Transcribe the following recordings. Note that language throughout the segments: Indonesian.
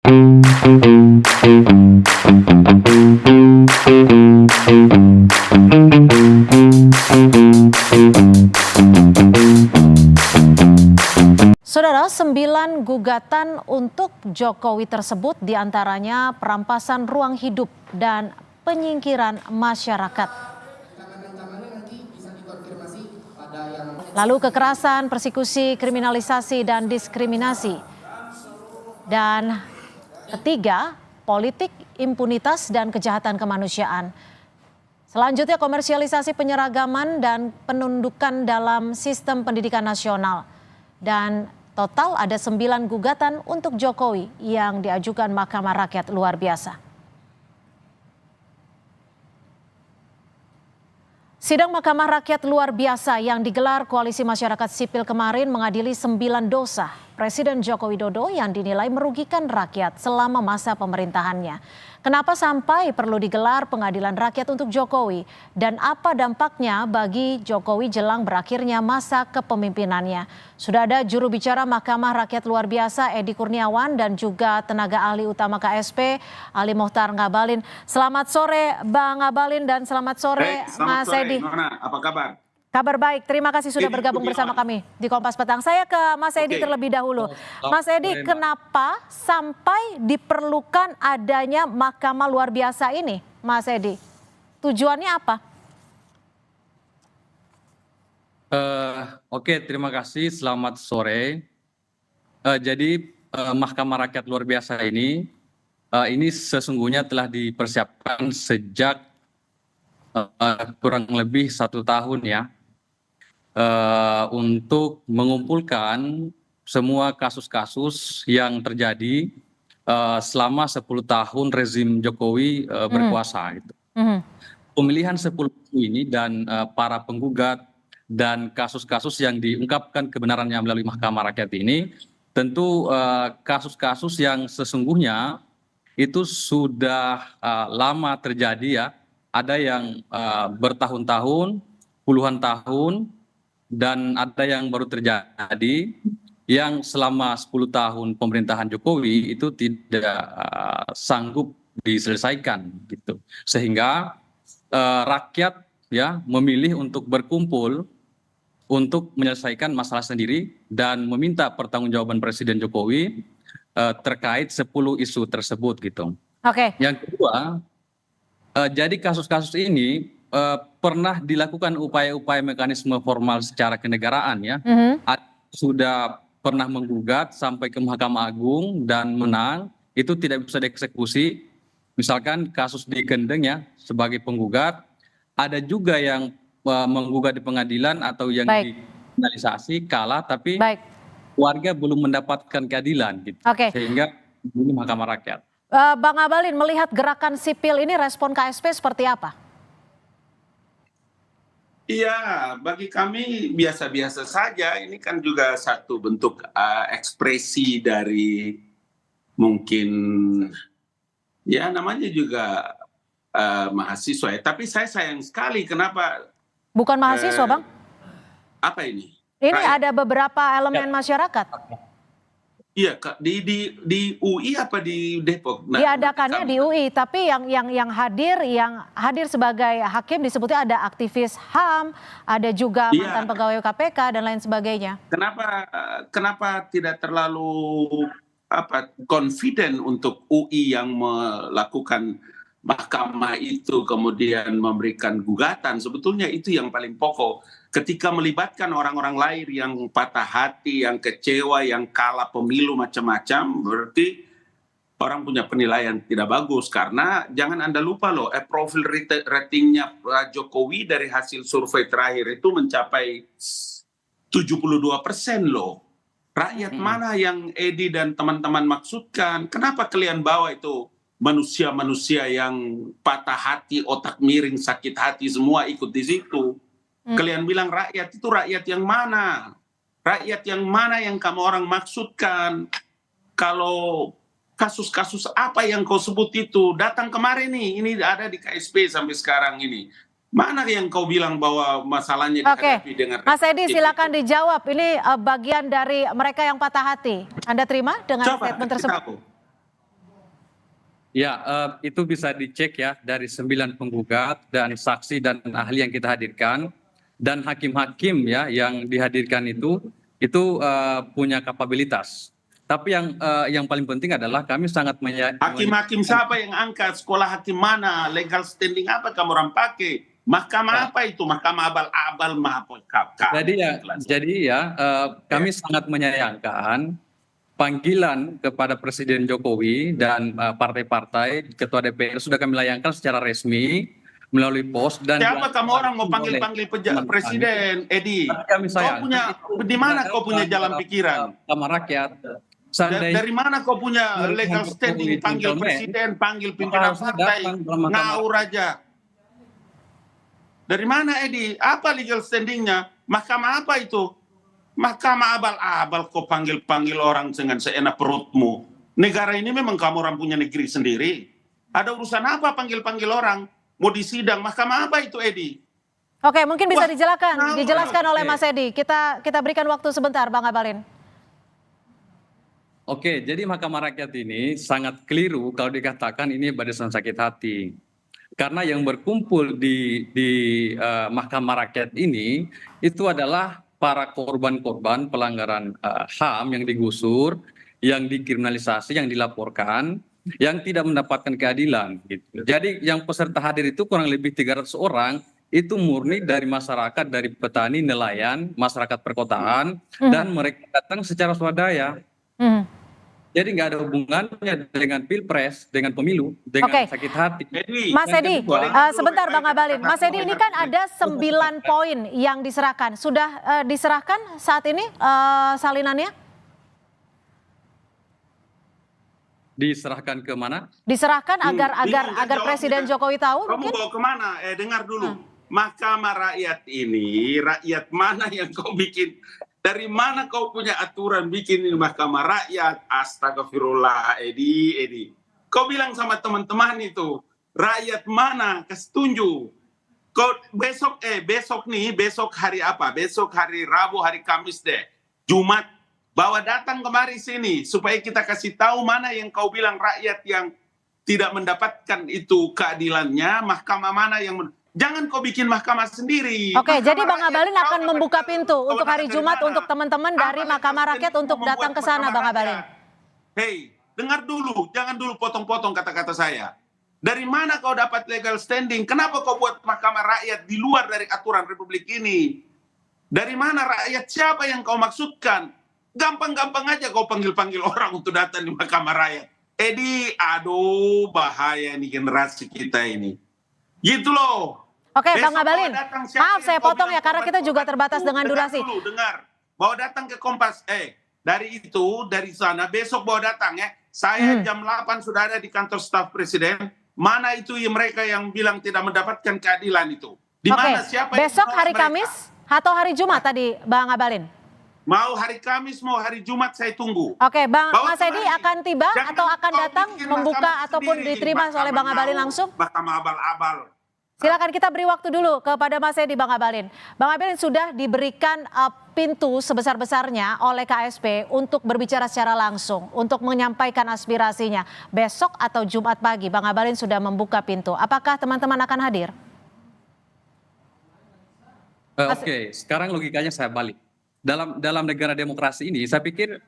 Saudara, 9 gugatan untuk Jokowi tersebut diantaranya perampasan ruang hidup dan penyingkiran masyarakat. Lalu kekerasan, persekusi, kriminalisasi, dan diskriminasi. Dan ketiga, politik, impunitas, dan kejahatan kemanusiaan. Selanjutnya, komersialisasi penyeragaman dan penundukan dalam sistem pendidikan nasional. Dan total ada 9 gugatan untuk Jokowi yang diajukan Mahkamah Rakyat luar biasa. Sidang Mahkamah Rakyat luar biasa yang digelar Koalisi Masyarakat Sipil kemarin mengadili 9 dosa Presiden Joko Widodo yang dinilai merugikan rakyat selama masa pemerintahannya. Kenapa sampai perlu digelar pengadilan rakyat untuk Jokowi dan apa dampaknya bagi Jokowi jelang berakhirnya masa kepemimpinannya? Sudah ada juru bicara Mahkamah Rakyat luar biasa Edi Kurniawan dan juga tenaga ahli utama KSP Ali Mohtar Ngabalin. Selamat sore Bang Ngabalin dan selamat sore Mas Edi. Nona, apa kabar? Kabar baik, terima kasih sudah bergabung bersama kami di Kompas Petang. Saya ke Mas Edi terlebih dahulu. Mas Edi, kenapa sampai diperlukan adanya Mahkamah luar biasa ini, Mas Edi? Tujuannya apa? Oke, terima kasih. Selamat sore. Mahkamah Rakyat luar biasa ini sesungguhnya telah dipersiapkan sejak kurang lebih 1 tahun ya. Untuk mengumpulkan semua kasus-kasus yang terjadi selama 10 tahun rezim Jokowi berkuasa. Pemilihan 10 ini dan para penggugat dan kasus-kasus yang diungkapkan kebenarannya melalui Mahkamah Rakyat ini tentu kasus-kasus yang sesungguhnya itu sudah lama terjadi ya. Ada yang bertahun-tahun, puluhan tahun, dan ada yang baru terjadi yang selama 10 tahun pemerintahan Jokowi itu tidak sanggup diselesaikan gitu. Sehingga rakyat ya memilih untuk berkumpul untuk menyelesaikan masalah sendiri dan meminta pertanggungjawaban Presiden Jokowi terkait 10 isu tersebut gitu. Oke. Yang kedua, jadi kasus-kasus ini pernah dilakukan upaya-upaya mekanisme formal secara kenegaraan ya. Sudah pernah menggugat sampai ke Mahkamah Agung dan menang, itu tidak bisa dieksekusi. Misalkan kasus di Kendeng ya sebagai penggugat, ada juga yang menggugat di pengadilan atau yang dikriminalisasi kalah tapi warga belum mendapatkan keadilan gitu. Sehingga ini Mahkamah Rakyat. Bang Ngabalin, melihat gerakan sipil ini respon KSP seperti apa? Iya, bagi kami biasa-biasa saja. Ini kan juga satu bentuk ekspresi dari mungkin ya namanya juga mahasiswa ya. Tapi saya sayang sekali kenapa. Bukan mahasiswa Bang? Apa ini? Ini ada beberapa elemen masyarakat. Iya, di UI apa di Depok? Nah, diadakannya di UI, tapi yang hadir sebagai hakim disebutnya ada aktivis HAM, ada juga mantan pegawai KPK dan lain sebagainya. Kenapa tidak terlalu confident untuk UI yang melakukan mahkamah itu kemudian memberikan gugatan? Sebetulnya itu yang paling pokok. Ketika melibatkan orang-orang lain yang patah hati, yang kecewa, yang kalah pemilu macam-macam, berarti orang punya penilaian tidak bagus. Karena jangan Anda lupa loh, profil ratingnya Jokowi dari hasil survei terakhir itu mencapai 72% loh. Rakyat mana yang Edi dan teman-teman maksudkan? Kenapa kalian bawa itu manusia-manusia yang patah hati, otak miring, sakit hati semua ikut di situ? Kalian bilang rakyat itu rakyat yang mana? Rakyat yang mana yang kamu orang maksudkan? Kalau kasus-kasus apa yang kau sebut itu datang kemarin nih, ini ada di KSP sampai sekarang ini. Mana yang kau bilang bahwa masalahnya dihadapi dengan Mas Edi silakan dijawab. Ini bagian dari mereka yang patah hati. Anda terima dengan statement tersebut? Ya, itu bisa dicek ya dari 9 penggugat dan saksi dan ahli yang kita hadirkan, dan hakim-hakim ya yang dihadirkan itu punya kapabilitas. Tapi yang paling penting adalah kami sangat Hakim-hakim siapa yang angkat? Sekolah hakim mana? Legal standing apa kamu orang pakai? Mahkamah apa itu? Mahkamah abal-abal, Jadi ya, kami sangat menyayangkan panggilan kepada Presiden Jokowi dan partai-partai, Ketua DPR sudah kami layangkan secara resmi melalui pos. Dan siapa kamu orang mau panggil Presiden, Edi? Di mana kau punya jalan pikiran? Mahkamah Rakyat. Dari mana kau punya legal standing panggil Presiden, panggil pimpinan partai, ngawur aja. Dari mana, Edi? Apa legal standingnya? Mahkamah apa itu? Mahkamah abal-abal kau panggil orang dengan seenak perutmu. Negara ini memang kamu orang punya negeri sendiri. Ada urusan apa panggil-panggil orang? Mau disidang, mahkamah apa itu, Edi? Oke, mungkin bisa dijelaskan oleh Mas Edi. Kita berikan waktu sebentar, Bang Abalin. Oke, jadi Mahkamah Rakyat ini sangat keliru kalau dikatakan ini barisan sakit hati. Karena yang berkumpul di Mahkamah Rakyat ini itu adalah para korban-korban pelanggaran HAM yang digusur, yang dikriminalisasi, yang dilaporkan, yang tidak mendapatkan keadilan. Gitu. Jadi yang peserta hadir itu kurang lebih 300 orang, itu murni dari masyarakat, dari petani, nelayan, masyarakat perkotaan, dan mereka datang secara swadaya. Jadi nggak ada hubungannya dengan pilpres, dengan pemilu, dengan sakit hati. Mas Edi, sebentar Bang Abalin. Mas Edi, ini kan ada 9 poin yang diserahkan. Sudah diserahkan saat ini salinannya? Diserahkan ke mana? Diserahkan agar Presiden Jokowi tahu. Kamu bawa kemana? Dengar dulu. Mahkamah Rakyat ini, rakyat mana yang kau bikin? Dari mana kau punya aturan bikin ini Mahkamah Rakyat? Astagfirullah, Edi. Kau bilang sama teman-teman itu, rakyat mana? Kasih tunjuk. Kau besok hari apa? Besok hari Rabu, hari Kamis deh. Jumat, bawa datang kemari sini supaya kita kasih tahu mana yang kau bilang rakyat yang tidak mendapatkan itu keadilannya, mahkamah mana yang jangan kau bikin mahkamah sendiri. Oke, jadi Bang Abalin akan membuka pintu untuk hari Jumat untuk teman-teman dari Mahkamah Rakyat untuk datang ke sana, Bang Abalin. Hei, dengar dulu, jangan dulu potong-potong kata-kata saya. Dari mana kau dapat legal standing? Kenapa kau buat Mahkamah Rakyat di luar dari aturan Republik ini? Dari mana rakyat? Siapa yang kau maksudkan? Gampang-gampang aja kau panggil-panggil orang untuk datang di Mahkamah Rakyat. Edi, aduh bahaya nih generasi kita ini. Gitu loh. Oke, Bang Abalin. Maaf saya potong ya karena kita juga terbatas dengan durasi. Dengar. Bawa datang ke Kompas. Dari sana besok bawa datang ya. Saya jam 8 sudah ada di kantor staf Presiden. Mana itu mereka yang bilang tidak mendapatkan keadilan itu? Di mana siapa? Besok hari Kamis atau hari Jumat tadi, Bang Abalin? Mau hari Kamis, mau hari Jumat saya tunggu. Oke, Mas Edi akan tiba atau akan datang membuka ataupun diterima oleh Bang Abalin langsung? Mahkamah abal-abal. Silakan kita beri waktu dulu kepada Mas Edi, Bang Abalin. Bang Abalin sudah diberikan pintu sebesar-besarnya oleh KSP untuk berbicara secara langsung, untuk menyampaikan aspirasinya. Besok atau Jumat pagi, Bang Abalin sudah membuka pintu. Apakah teman-teman akan hadir? Oke, sekarang logikanya saya balik. Dalam negara demokrasi ini, saya pikir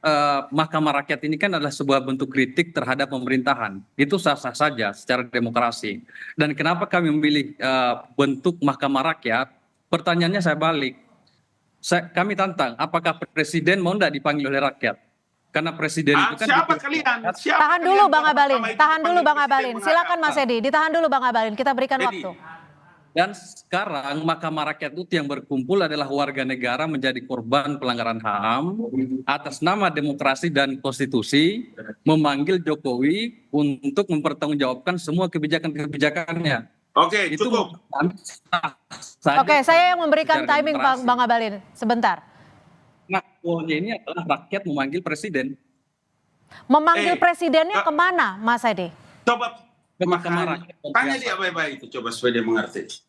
Mahkamah Rakyat ini kan adalah sebuah bentuk kritik terhadap pemerintahan. Itu sah-sah saja secara demokrasi. Dan kenapa kami memilih bentuk Mahkamah Rakyat? Pertanyaannya saya balik. Kami tantang, apakah Presiden mau tidak dipanggil oleh rakyat? Karena Presiden itu kan... Siapa kalian? Tahan dulu Bang Abalin, tahan dulu Bang Abalin. Silakan Mas Edi, ditahan dulu Bang Abalin, kita berikan waktu. Dan sekarang Mahkamah Rakyat itu yang berkumpul adalah warga negara menjadi korban pelanggaran HAM atas nama demokrasi dan konstitusi, memanggil Jokowi untuk mempertanggungjawabkan semua kebijakan-kebijakannya. Oke, cukup. Oke, saya yang memberikan timing Bang Abalin, sebentar. Nah, poinnya ini adalah rakyat memanggil presiden. Memanggil presidennya kemana, Mas Edi? Coba tanya dia baik-baik itu, coba supaya dia mengerti.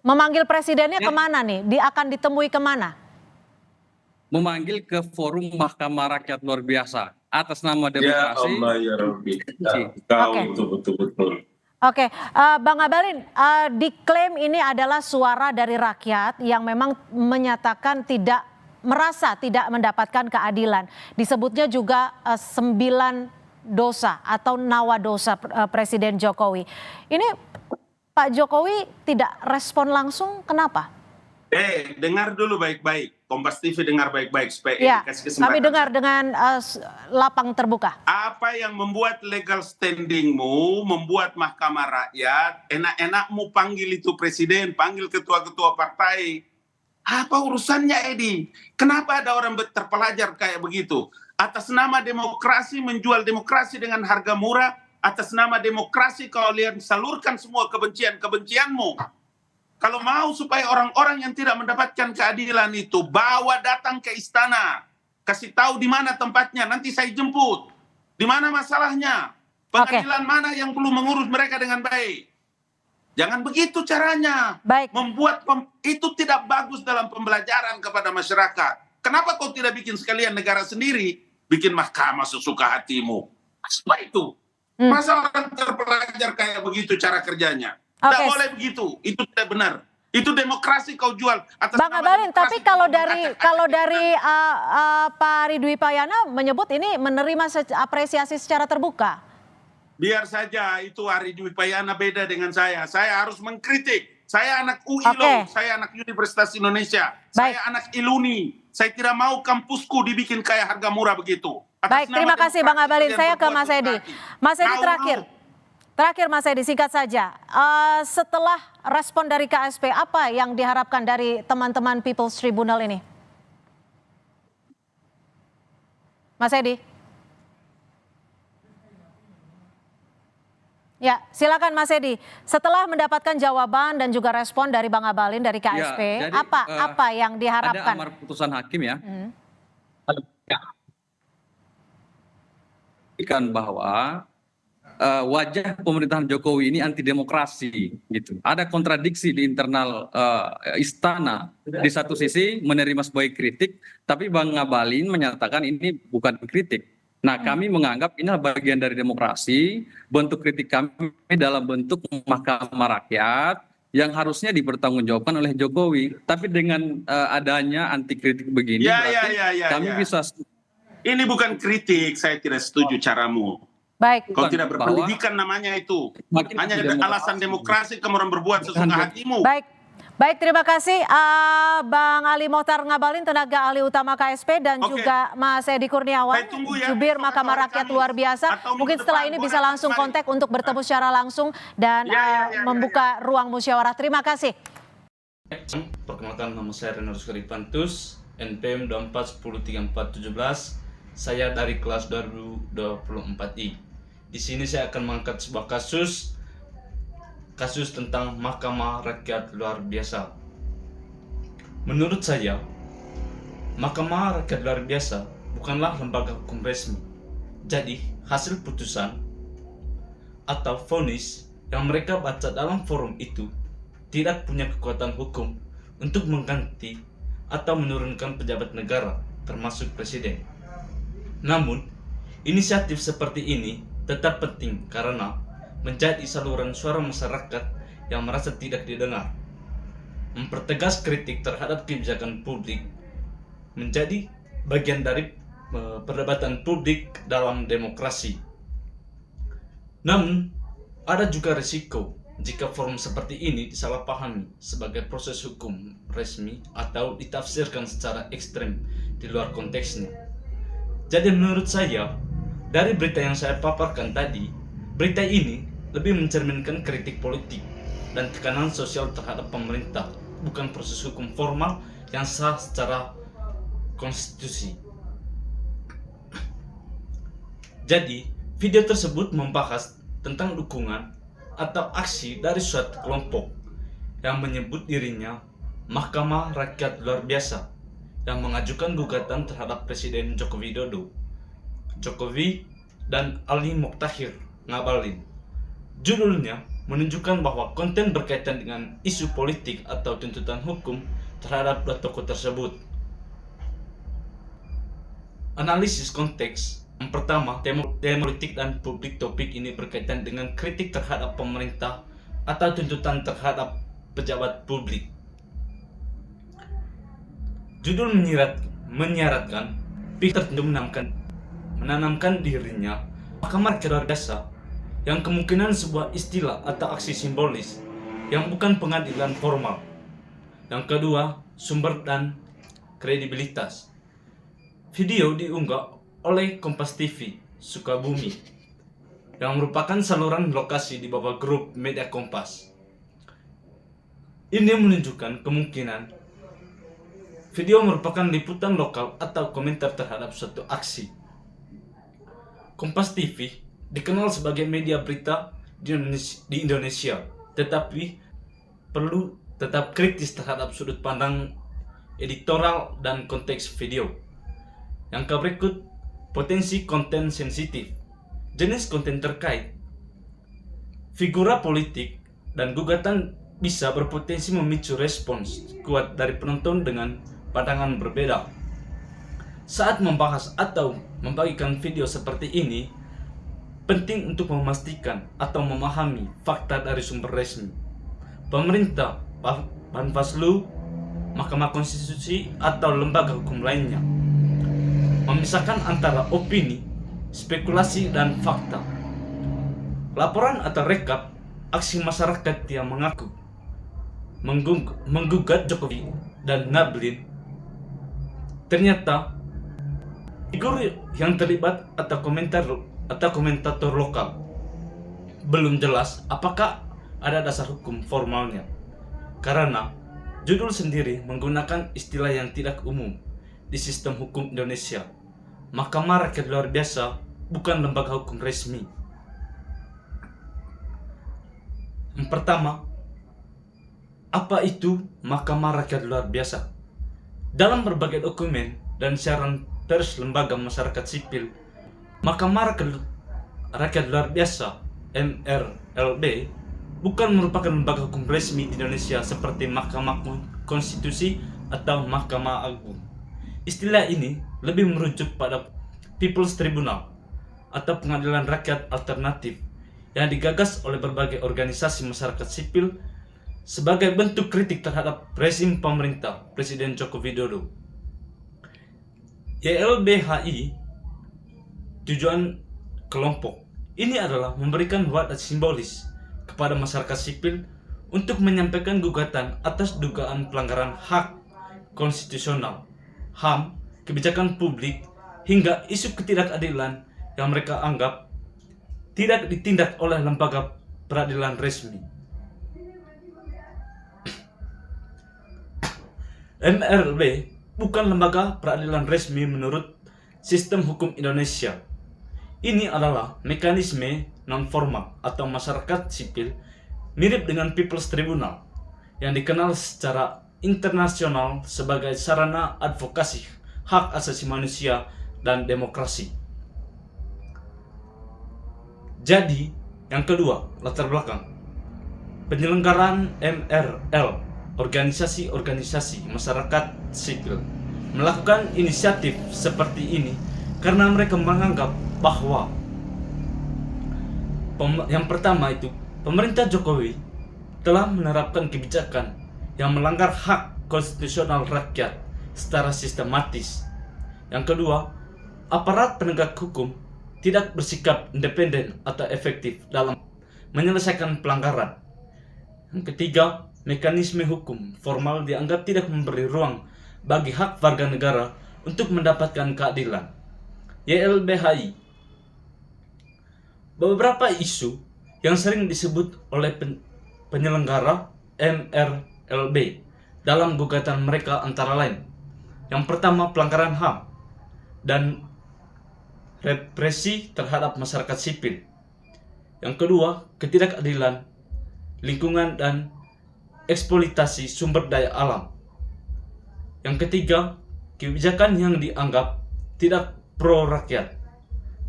Memanggil presidennya kemana nih? Akan ditemui kemana? Memanggil ke forum Mahkamah Rakyat luar biasa. atas nama Ya demokrasi. Allah ya Rabbi. Si- Kau Oke. itu betul-betul. Oke, Bang Abalin, diklaim ini adalah suara dari rakyat yang memang menyatakan merasa tidak mendapatkan keadilan. Disebutnya juga 9 dosa atau nawa dosa Presiden Jokowi. Ini Pak Jokowi tidak respon langsung, kenapa? Dengar dulu baik-baik. Kompas TV dengar baik-baik supaya Ya, kasih kesempatan. kami dengar dengan lapang terbuka. Apa yang membuat legal standingmu, membuat Mahkamah Rakyat, enak-enakmu panggil itu presiden, panggil ketua-ketua partai. Apa urusannya, Edi? Kenapa ada orang terpelajar kayak begitu? Atas nama demokrasi, menjual demokrasi dengan harga murah, atas nama demokrasi kalian salurkan semua kebencian-kebencianmu. Kalau mau supaya orang-orang yang tidak mendapatkan keadilan itu bawa datang ke istana, kasih tahu di mana tempatnya, nanti saya jemput. Di mana masalahnya? Pengadilan mana yang belum mengurus mereka dengan baik? Jangan begitu caranya. Baik. Membuat itu tidak bagus dalam pembelajaran kepada masyarakat. Kenapa kau tidak bikin sekalian negara sendiri, bikin mahkamah sesuka hatimu? Apa itu? Masa orang terpelajar kayak begitu cara kerjanya? Tidak Oke. boleh begitu, itu tidak benar. Itu demokrasi kau jual atas Bang nama Abalin, demokrasi tapi kau kalau dari Pak Ridwi Payana menyebut ini menerima apresiasi secara terbuka. Biar saja, itu Ari Dwi Payana beda dengan saya. Saya harus mengkritik. Saya anak UI Oke. loh, saya anak Universitas Indonesia. Baik. Saya anak Iluni. Saya tidak mau kampusku dibikin kayak harga murah begitu. Baik, terima kasih Bang Abalin. Saya ke Mas Edi. Mas Edi terakhir Mas Edi, singkat saja. Setelah respon dari KSP, apa yang diharapkan dari teman-teman People's Tribunal ini? Mas Edi. Ya, silakan Mas Edi. Setelah mendapatkan jawaban dan juga respon dari Bang Abalin dari KSP, jadi, apa yang diharapkan? Ada amar putusan hakim ya. Kan bahwa wajah pemerintahan Jokowi ini anti demokrasi gitu. Ada kontradiksi di internal istana. Di satu sisi menerima sebagai kritik, tapi Bang Abalin menyatakan ini bukan kritik. Nah, kami menganggap ini bagian dari demokrasi, bentuk kritik kami dalam bentuk Mahkamah Rakyat yang harusnya dipertanggungjawabkan oleh Jokowi. Tapi dengan adanya anti kritik begini, kami bisa. Ini bukan kritik, saya tidak setuju caramu. Baik. Kau tidak berpendidikan namanya itu. Hanya alasan demokrasi kemudian berbuat sesuka hatimu. Baik, terima kasih Bang Ali Mohtar Ngabalin, tenaga ahli utama KSP, dan juga Mas Edi Kurniawan, jubir Mahkamah Rakyat luar biasa. Mungkin setelah ini bisa langsung kontak untuk bertemu secara langsung dan membuka ruang musyawarah. Terima kasih. Perkenalkan, nama saya Renard Skaripantus, NPM 24103417. Saya dari kelas 2024I. Di sini saya akan mengangkat sebuah kasus tentang Mahkamah Rakyat luar biasa. Menurut saya, Mahkamah Rakyat luar biasa bukanlah lembaga hukum resmi. Jadi, hasil putusan atau vonis yang mereka baca dalam forum itu tidak punya kekuatan hukum untuk mengganti atau menurunkan pejabat negara, termasuk presiden. Namun, inisiatif seperti ini tetap penting karena menjadi saluran suara masyarakat yang merasa tidak didengar. Mempertegas kritik terhadap kebijakan publik menjadi bagian dari perdebatan publik dalam demokrasi. Namun, ada juga risiko jika forum seperti ini disalahpahami sebagai proses hukum resmi atau ditafsirkan secara ekstrem di luar konteksnya. Jadi menurut saya, dari berita yang saya paparkan tadi, berita ini lebih mencerminkan kritik politik dan tekanan sosial terhadap pemerintah, bukan proses hukum formal yang sah secara konstitusi. Jadi, video tersebut membahas tentang dukungan atau aksi dari suatu kelompok yang menyebut dirinya Mahkamah Rakyat luar biasa yang mengajukan gugatan terhadap Presiden Joko Widodo, Jokowi, dan Ali Mohtar Ngabalin. Judulnya menunjukkan bahwa konten berkaitan dengan isu politik atau tuntutan hukum terhadap dua tokoh tersebut. Analisis konteks Yang pertama, tema politik dan publik topik ini berkaitan dengan kritik terhadap pemerintah atau tuntutan terhadap pejabat publik. Judul menyaratkan pihak tertentu menanamkan dirinya mahkamah luar biasa yang kemungkinan sebuah istilah atau aksi simbolis yang bukan pengadilan formal. Yang kedua, sumber dan kredibilitas. Video diunggah oleh Kompas TV Sukabumi yang merupakan saluran lokasi di bawah grup media Kompas. Ini menunjukkan kemungkinan video merupakan liputan lokal atau komentar terhadap suatu aksi. Kompas TV dikenal sebagai media berita di Indonesia, tetapi perlu tetap kritis terhadap sudut pandang editorial dan konteks video. Yang berikut, potensi konten sensitif. Jenis konten terkait figura politik dan gugatan bisa berpotensi memicu respons kuat dari penonton dengan pandangan berbeda. Saat membahas atau membagikan video seperti ini, penting untuk memastikan atau memahami fakta dari sumber resmi. Pemerintah, Panwaslu, Mahkamah Konstitusi, atau lembaga hukum lainnya. Memisahkan antara opini, spekulasi, dan fakta. Laporan atau rekap aksi masyarakat yang mengaku menggugat Jokowi dan Nablin. Ternyata figur yang terlibat atau komentator lokal. Belum jelas apakah ada dasar hukum formalnya, karena judul sendiri menggunakan istilah yang tidak umum di sistem hukum Indonesia. Mahkamah Rakyat Luar Biasa bukan lembaga hukum resmi. Yang pertama, apa itu Mahkamah Rakyat Luar Biasa? Dalam berbagai dokumen dan siaran pers lembaga masyarakat sipil, Mahkamah Rakyat Luar Biasa (MRLB) bukan merupakan lembaga hukum resmi di Indonesia seperti Mahkamah Konstitusi atau Mahkamah Agung. Istilah ini lebih merujuk pada People's Tribunal atau pengadilan rakyat alternatif yang digagas oleh berbagai organisasi masyarakat sipil sebagai bentuk kritik terhadap rezim pemerintah Presiden Joko Widodo. YLBHI tujuan kelompok ini adalah memberikan wadah simbolis kepada masyarakat sipil untuk menyampaikan gugatan atas dugaan pelanggaran hak konstitusional, HAM, kebijakan publik, hingga isu ketidakadilan yang mereka anggap tidak ditindak oleh lembaga peradilan resmi. MRLB bukan lembaga peradilan resmi menurut sistem hukum Indonesia. Ini adalah mekanisme non-formal atau masyarakat sipil mirip dengan People's Tribunal yang dikenal secara internasional sebagai sarana advokasi hak asasi manusia dan demokrasi. Jadi, yang kedua, latar belakang. Penyelenggaraan MRL, organisasi-organisasi masyarakat sipil, melakukan inisiatif seperti ini karena mereka menganggap bahwa yang pertama itu, pemerintah Jokowi telah menerapkan kebijakan yang melanggar hak konstitusional rakyat secara sistematis. Yang kedua, aparat penegak hukum tidak bersikap independen atau efektif dalam menyelesaikan pelanggaran. Yang ketiga, mekanisme hukum formal dianggap tidak memberi ruang bagi hak warga negara untuk mendapatkan keadilan. YLBHI. Beberapa isu yang sering disebut oleh penyelenggara MRLB dalam gugatan mereka antara lain: yang pertama, pelanggaran HAM dan represi terhadap masyarakat sipil. Yang kedua, ketidakadilan lingkungan dan eksploitasi sumber daya alam. Yang ketiga, kebijakan yang dianggap tidak pro rakyat,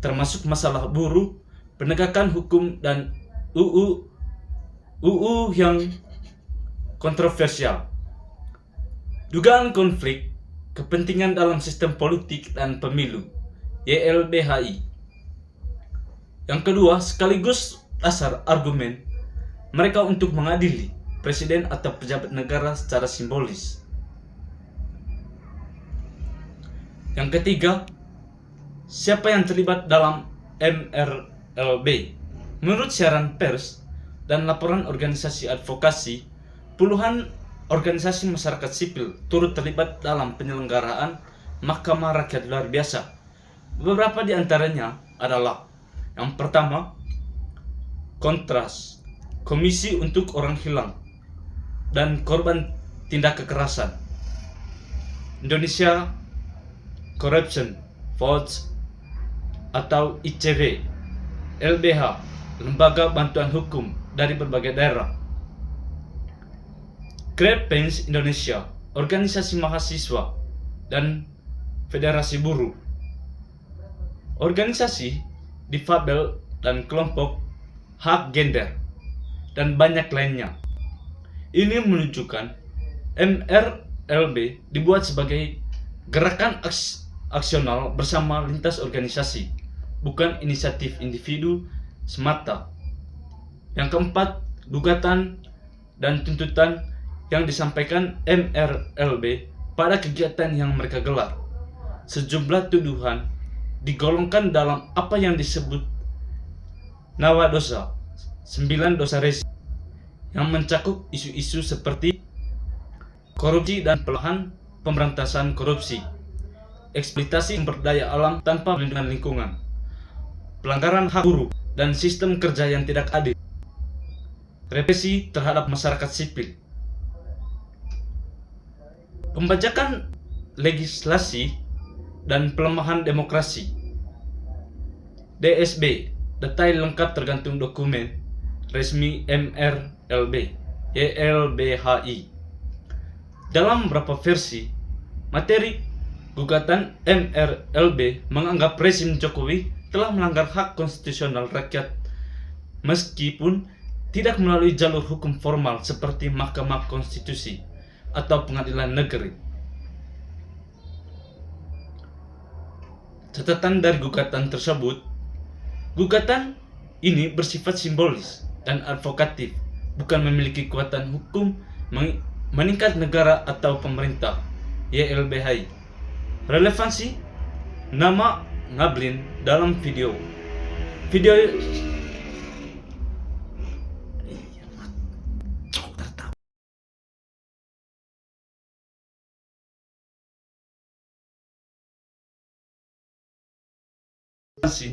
termasuk masalah buruh, penegakan hukum, dan UU yang kontroversial. Dugaan konflik kepentingan dalam sistem politik dan pemilu. YLBHI. Yang kedua, sekaligus dasar argumen mereka untuk mengadili presiden atau pejabat negara secara simbolis. Yang ketiga, siapa yang terlibat dalam MRLB? Menurut siaran pers dan laporan organisasi advokasi, puluhan organisasi masyarakat sipil turut terlibat dalam penyelenggaraan Mahkamah Rakyat Luar Biasa. Beberapa di antaranya adalah: yang pertama, Kontras, Komisi untuk Orang Hilang dan Korban Tindak Kekerasan, Indonesia Corruption Watch atau ICW, LBH, Lembaga Bantuan Hukum dari berbagai daerah, Greenpeace Indonesia, Organisasi Mahasiswa, dan Federasi Buruh, organisasi difabel dan kelompok hak gender, dan banyak lainnya. Ini menunjukkan MRLB dibuat sebagai gerakan aksional bersama lintas organisasi, bukan inisiatif individu semata. Yang keempat, gugatan dan tuntutan yang disampaikan MRLB pada kegiatan yang mereka gelar. Sejumlah tuduhan digolongkan dalam apa yang disebut Nawa Dosa, 9 dosa resi, yang mencakup isu-isu seperti korupsi dan pelanggaran pemberantasan korupsi, eksploitasi sumber daya alam tanpa perlindungan lingkungan, pelanggaran hak buruh dan sistem kerja yang tidak adil, represi terhadap masyarakat sipil, pembajakan legislasi dan pelemahan demokrasi. DSB, detail lengkap tergantung dokumen resmi MRLB, YLBHI. Dalam beberapa versi, materi gugatan MRLB menganggap rezim Jokowi telah melanggar hak konstitusional rakyat meskipun tidak melalui jalur hukum formal seperti Mahkamah Konstitusi atau Pengadilan Negeri. Catatan dari gugatan tersebut, gugatan ini bersifat simbolis dan advokatif, bukan memiliki kekuatan hukum meningkat negara atau pemerintah. YLBHI. Relevansi nama Ngablin dalam video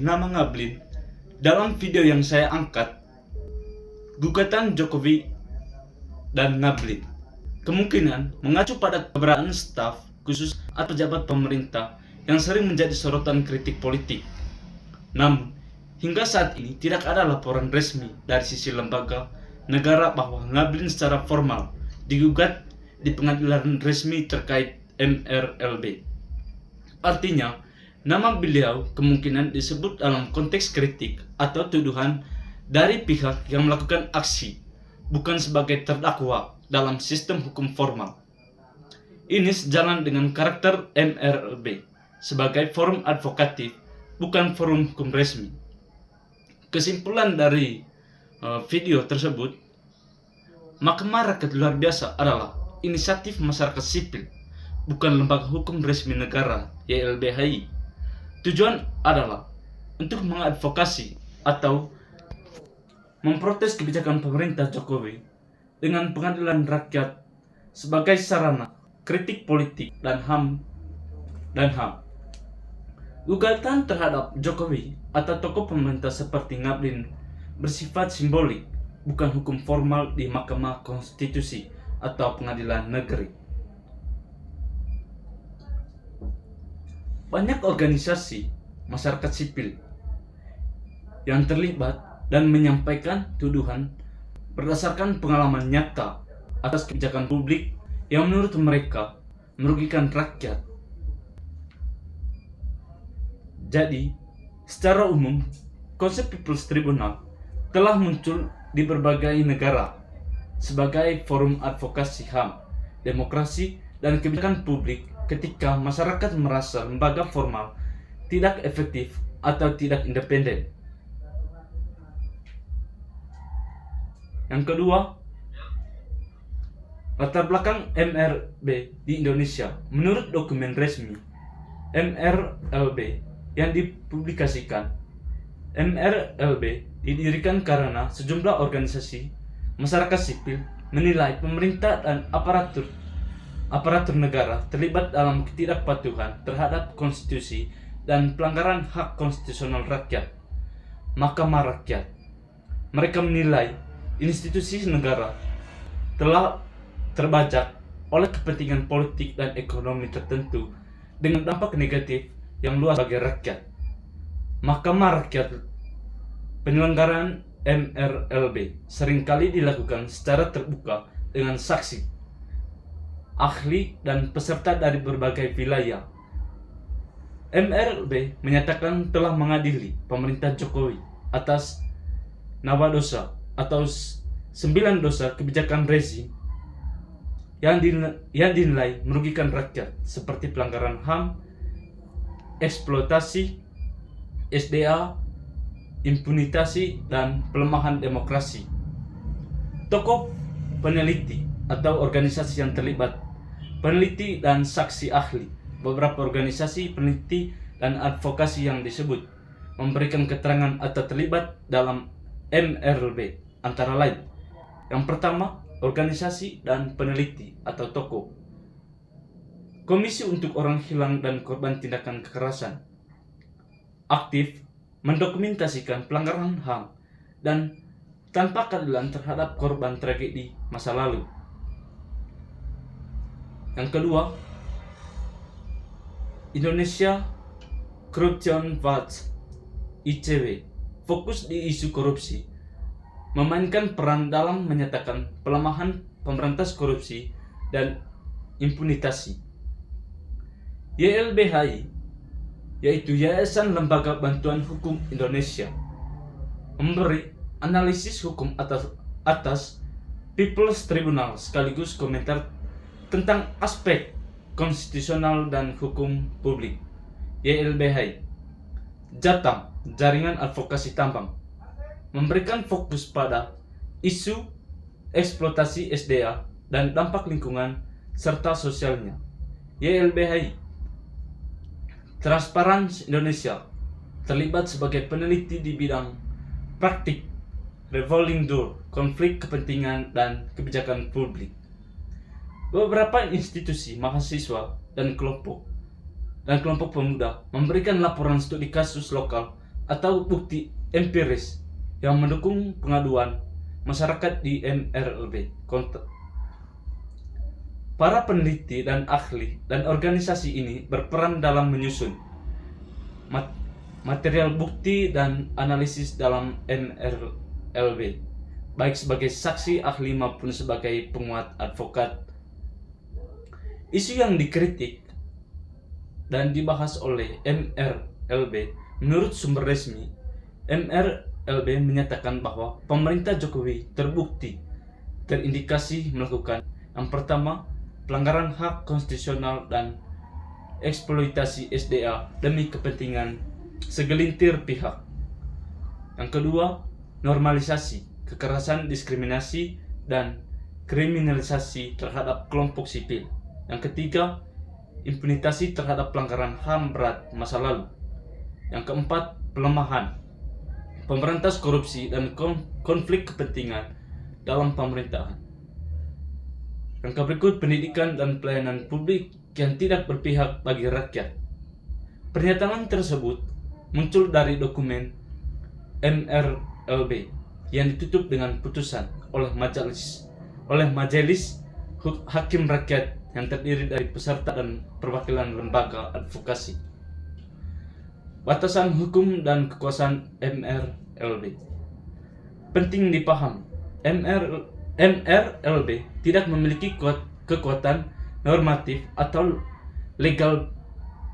nama Ngablin dalam video yang saya angkat, gugatan Jokowi dan Ngablin kemungkinan mengacu pada keberadaan staf khusus atau pejabat pemerintah yang sering menjadi sorotan kritik politik. Namun, hingga saat ini tidak ada laporan resmi dari sisi lembaga negara bahwa Ngablin secara formal digugat di pengadilan resmi terkait MRLB. Artinya, nama beliau kemungkinan disebut dalam konteks kritik atau tuduhan dari pihak yang melakukan aksi, bukan sebagai terdakwa dalam sistem hukum formal. Ini sejalan dengan karakter MRLB sebagai forum advokatif, bukan forum hukum resmi. Kesimpulan dari video tersebut, Mahkamah Rakyat Luar Biasa adalah inisiatif masyarakat sipil, bukan lembaga hukum resmi negara, YLBHI. Tujuan adalah untuk mengadvokasi atau memprotes kebijakan pemerintah Jokowi dengan pengadilan rakyat sebagai sarana kritik politik dan HAM. Gugatan terhadap Jokowi atau tokoh pemerintah seperti Ngablin bersifat simbolik, bukan hukum formal di Mahkamah Konstitusi atau Pengadilan Negeri. Banyak organisasi masyarakat sipil yang terlibat dan menyampaikan tuduhan berdasarkan pengalaman nyata atas kebijakan publik yang menurut mereka merugikan rakyat. Jadi, secara umum, konsep People's Tribunal telah muncul di berbagai negara sebagai forum advokasi HAM, demokrasi, dan kebijakan publik ketika masyarakat merasa lembaga formal tidak efektif atau tidak independen. Yang kedua, latar belakang MRLB di Indonesia. Menurut dokumen resmi MRLB yang dipublikasikan, MRLB didirikan karena sejumlah organisasi masyarakat sipil menilai pemerintah dan aparatur negara terlibat dalam ketidakpatuhan terhadap konstitusi dan pelanggaran hak konstitusional rakyat. Mahkamah Rakyat. Mereka menilai institusi negara telah terbajak oleh kepentingan politik dan ekonomi tertentu dengan dampak negatif yang luas bagi rakyat. Mahkamah Rakyat. Penyelenggaraan MRLB seringkali dilakukan secara terbuka dengan saksi, ahli, dan peserta dari berbagai wilayah. MRLB menyatakan telah mengadili pemerintah Jokowi atas nawa dosa atau 9 dosa kebijakan rezim yang dinilai merugikan rakyat, seperti pelanggaran HAM, eksploitasi SDA, impunitasi, dan pelemahan demokrasi. Tokoh peneliti atau organisasi yang terlibat, peneliti dan saksi ahli. Beberapa organisasi peneliti dan advokasi yang disebut memberikan keterangan atau terlibat dalam MRLB, antara lain. Yang pertama, organisasi dan peneliti atau tokoh. Komisi untuk Orang Hilang dan Korban Tindakan Kekerasan aktif mendokumentasikan pelanggaran HAM dan tanpa keadilan terhadap korban tragedi masa lalu. Yang kedua, Indonesia Corruption Watch (ICW) fokus di isu korupsi, memainkan peran dalam menyatakan pelemahan pemberantas korupsi dan impunitasi. YLBHI, yaitu Yayasan Lembaga Bantuan Hukum Indonesia, memberi analisis hukum atas People's Tribunal sekaligus komentar tentang aspek konstitusional dan hukum publik. YLBHI. Jatam, Jaringan Advokasi Tambang, memberikan fokus pada isu eksploitasi SDA dan dampak lingkungan serta sosialnya. YLBHI. Transparansi Indonesia terlibat sebagai peneliti di bidang praktik revolving door, konflik kepentingan, dan kebijakan publik. Beberapa institusi, mahasiswa, dan kelompok pemuda memberikan laporan studi kasus lokal atau bukti empiris yang mendukung pengaduan masyarakat di MRLB. Para peneliti dan ahli dan organisasi ini berperan dalam menyusun material bukti dan analisis dalam MRLB, baik sebagai saksi ahli maupun sebagai penguat advokat. Isu yang dikritik dan dibahas oleh MRLB, menurut sumber resmi, MRLB menyatakan bahwa pemerintah Jokowi terbukti terindikasi melakukan yang pertama, pelanggaran hak konstitusional dan eksploitasi SDA demi kepentingan segelintir pihak. Yang kedua, normalisasi kekerasan, diskriminasi, dan kriminalisasi terhadap kelompok sipil. Yang ketiga, impunitasi terhadap pelanggaran HAM berat masa lalu. Yang keempat, pelemahan pemberantas korupsi dan konflik kepentingan dalam pemerintahan. Yang berikut, pendidikan dan pelayanan publik yang tidak berpihak bagi rakyat. Pernyataan tersebut muncul dari dokumen MRLB yang ditutup dengan putusan oleh Majelis Hakim Rakyat yang terdiri dari peserta dan perwakilan lembaga advokasi. Batasan hukum dan kekuasaan MRLB. Penting dipahami, MRLB tidak memiliki kekuatan normatif atau legal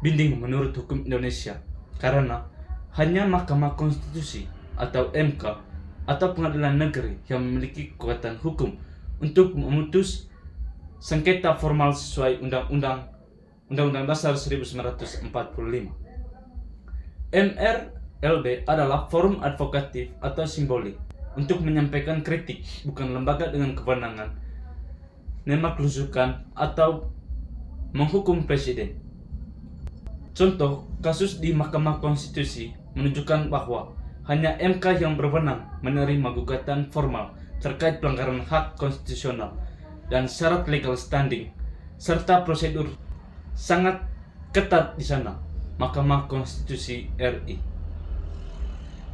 binding menurut hukum Indonesia, karena hanya Mahkamah Konstitusi atau MK atau Pengadilan Negeri yang memiliki kekuatan hukum untuk memutus sengketa formal sesuai Undang-Undang Dasar 1945. MRLB adalah forum advokatif atau simbolik untuk menyampaikan kritik, bukan lembaga dengan kewenangan memaklusukan atau menghukum presiden. Contoh kasus di Mahkamah Konstitusi menunjukkan bahwa hanya MK yang berwenang menerima gugatan formal terkait pelanggaran hak konstitusional dan syarat legal standing, serta prosedur sangat ketat di sana, Mahkamah Konstitusi RI.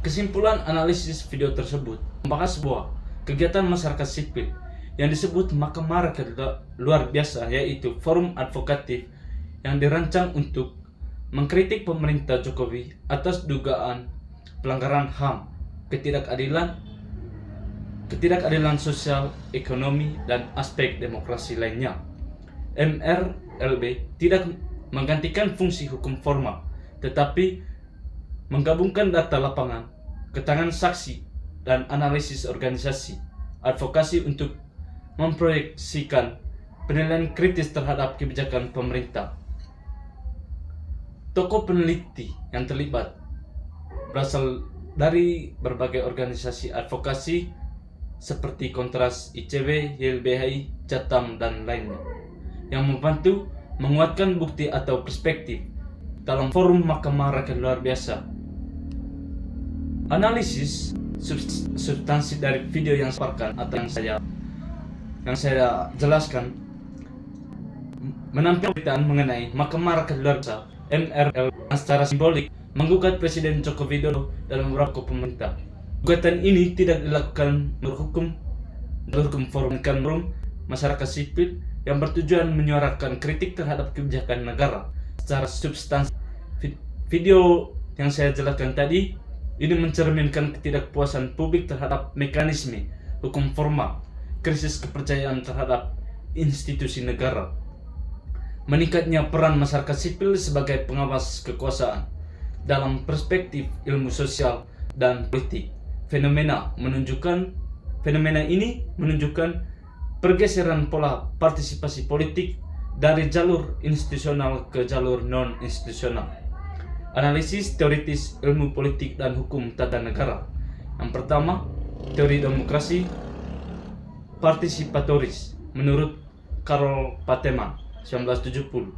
Kesimpulan analisis video tersebut membahas sebuah kegiatan masyarakat sipil yang disebut Mahkamah Rakyat Luar Biasa, yaitu forum advokatif yang dirancang untuk mengkritik pemerintah Jokowi atas dugaan pelanggaran HAM, ketidakadilan sosial, ekonomi, dan aspek demokrasi lainnya. MRLB tidak menggantikan fungsi hukum formal, tetapi menggabungkan data lapangan, keterangan saksi, dan analisis organisasi advokasi untuk memproyeksikan penilaian kritis terhadap kebijakan pemerintah. Tokoh peneliti yang terlibat berasal dari berbagai organisasi advokasi seperti Kontras, ICW, YLBHI, Jatam, dan lainnya, yang membantu menguatkan bukti atau perspektif dalam forum Mahkamah Rakyat Luar Biasa. Analisis substansi dari video yang separkan atau yang saya jelaskan menampilkan pemberitaan mengenai Mahkamah Rakyat Luar Biasa MRL yang secara simbolik menggugat Presiden Joko Widodo dalam beberapa pemerintah. Gugatan ini tidak dilakukan menurut forum masyarakat sipil yang bertujuan menyuarakan kritik terhadap kebijakan negara secara substansi. Video yang saya jelaskan tadi ini mencerminkan ketidakpuasan publik terhadap mekanisme hukum formal, krisis kepercayaan terhadap institusi negara, meningkatnya peran masyarakat sipil sebagai pengawas kekuasaan dalam perspektif ilmu sosial dan politik. Fenomena ini menunjukkan pergeseran pola partisipasi politik dari jalur institusional ke jalur non-institusional. Analisis teoritis ilmu politik dan hukum tata negara. Yang pertama, teori demokrasi partisipatoris menurut Karl Pateman 1970.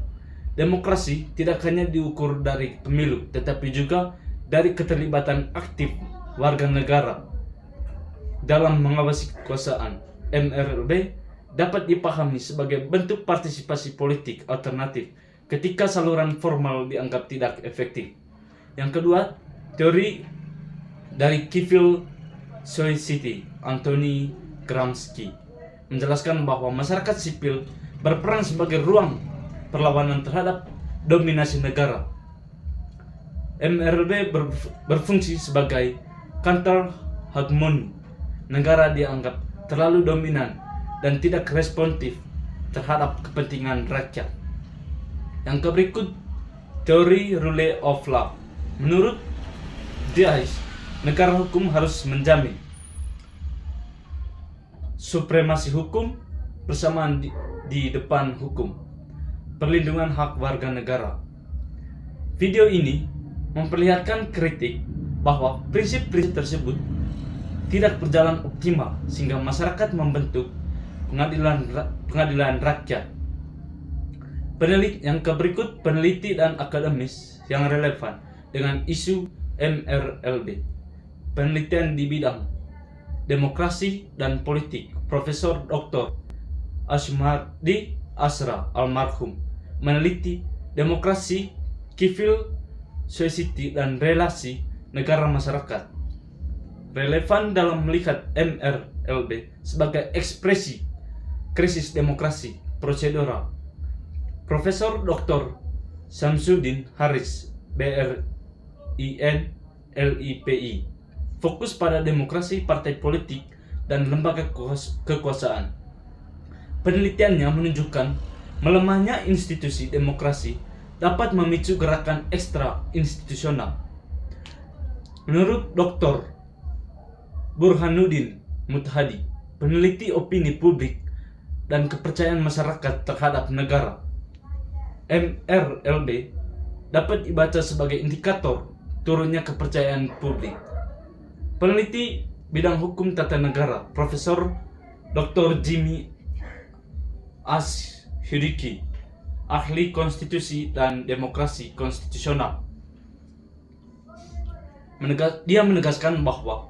Demokrasi tidak hanya diukur dari pemilu, tetapi juga dari keterlibatan aktif warga negara dalam mengawasi kekuasaan. MRLB dapat dipahami sebagai bentuk partisipasi politik alternatif ketika saluran formal dianggap tidak efektif. Yang kedua, teori dari Civil Society Anthony Gramsci menjelaskan bahwa masyarakat sipil berperan sebagai ruang perlawanan terhadap dominasi negara. MRLB berfungsi sebagai counter hegemoni. Negara dianggap terlalu dominan dan tidak responsif terhadap kepentingan rakyat. Yang berikut, teori rule of law. Menurut Diaz, negara hukum harus menjamin supremasi hukum, bersamaan di depan hukum, perlindungan hak warga negara. Video ini memperlihatkan kritik bahwa prinsip-prinsip tersebut tidak berjalan optimal sehingga masyarakat membentuk pengadilan rakyat. Yang berikut peneliti dan akademis yang relevan dengan isu MRLB. Penelitian di bidang demokrasi dan politik, Profesor Dr. Ashmardi Asra almarhum, meneliti demokrasi, civil society, dan relasi negara masyarakat. Relevan dalam melihat MRLB sebagai ekspresi krisis demokrasi prosedural. Profesor Dr. Samsudin Haris, BRIN LIPI, fokus pada demokrasi partai politik dan lembaga kekuasaan. Penelitiannya menunjukkan melemahnya institusi demokrasi dapat memicu gerakan ekstra institusional. Menurut Dr. Burhanuddin Muthadi, peneliti opini publik dan kepercayaan masyarakat terhadap negara, MRLB dapat dibaca sebagai indikator turunnya kepercayaan publik. Peneliti bidang hukum tata negara, Profesor Dr. Jimmy Ashudiki, ahli konstitusi dan demokrasi konstitusional, dia menegaskan bahwa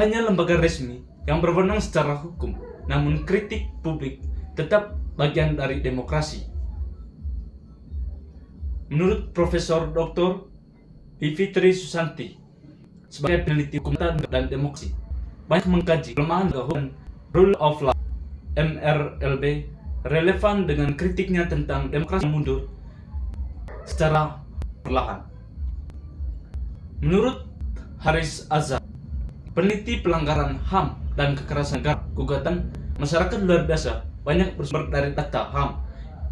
hanya lembaga resmi yang berwenang secara hukum, namun kritik publik tetap bagian dari demokrasi. Menurut Profesor Dr. Bivitri Susanti, sebagai peneliti hukum dan demokrasi, banyak mengkaji kelemahan hukum rule of law (MRLB) relevan dengan kritiknya tentang demokrasi mundur secara perlahan. Menurut Haris Azhar, peneliti pelanggaran HAM dan kekerasan negara, gugatan masyarakat luar biasa banyak bersumber dari data HAM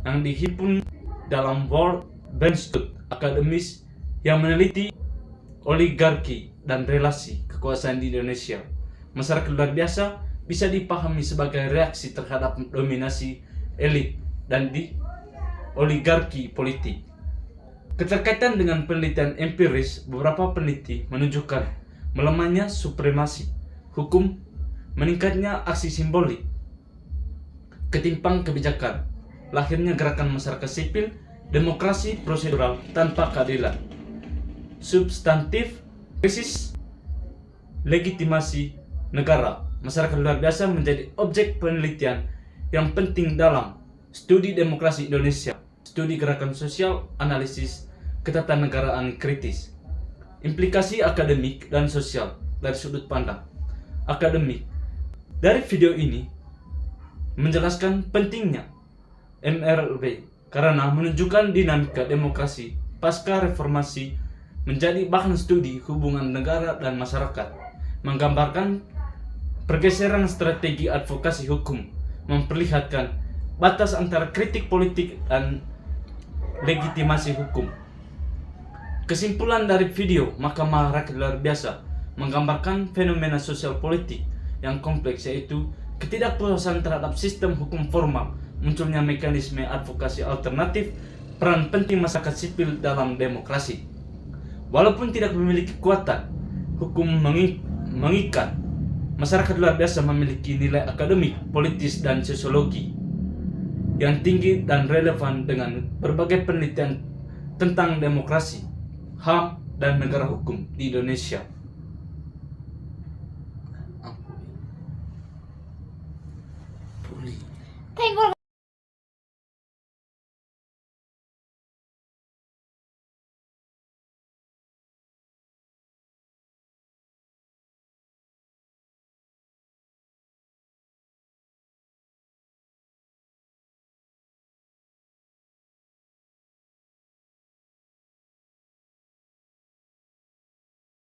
yang dihimpun dalam World Benchmark akademis yang meneliti oligarki dan relasi kekuasaan di Indonesia. Masyarakat luar biasa bisa dipahami sebagai reaksi terhadap dominasi elit dan di oligarki politik. Keterkaitan dengan penelitian empiris, beberapa peneliti menunjukkan melemahnya supremasi hukum, meningkatnya aksi simbolik, ketimpang kebijakan, lahirnya gerakan masyarakat sipil, demokrasi prosedural tanpa keadilan, substantif, krisis legitimasi negara. Masyarakat luar biasa menjadi objek penelitian yang penting dalam studi demokrasi Indonesia, studi gerakan sosial, analisis ketatanegaraan kritis, implikasi akademik dan sosial dari sudut pandang akademik. Dari video ini menjelaskan pentingnya MRLB karena menunjukkan dinamika demokrasi pasca reformasi menjadi bahan studi hubungan negara dan masyarakat, menggambarkan pergeseran strategi advokasi hukum, memperlihatkan batas antara kritik politik dan legitimasi hukum. Kesimpulan dari video Mahkamah Rakyat Luar Biasa menggambarkan fenomena sosial politik yang kompleks, yaitu ketidakpuasan terhadap sistem hukum formal, munculnya mekanisme advokasi alternatif, peran penting masyarakat sipil dalam demokrasi. Walaupun tidak memiliki kekuatan hukum mengikat, masyarakat luar biasa memiliki nilai akademik, politis, dan sosiologi yang tinggi dan relevan dengan berbagai penelitian tentang demokrasi, HAM, dan negara hukum di Indonesia. Thank you.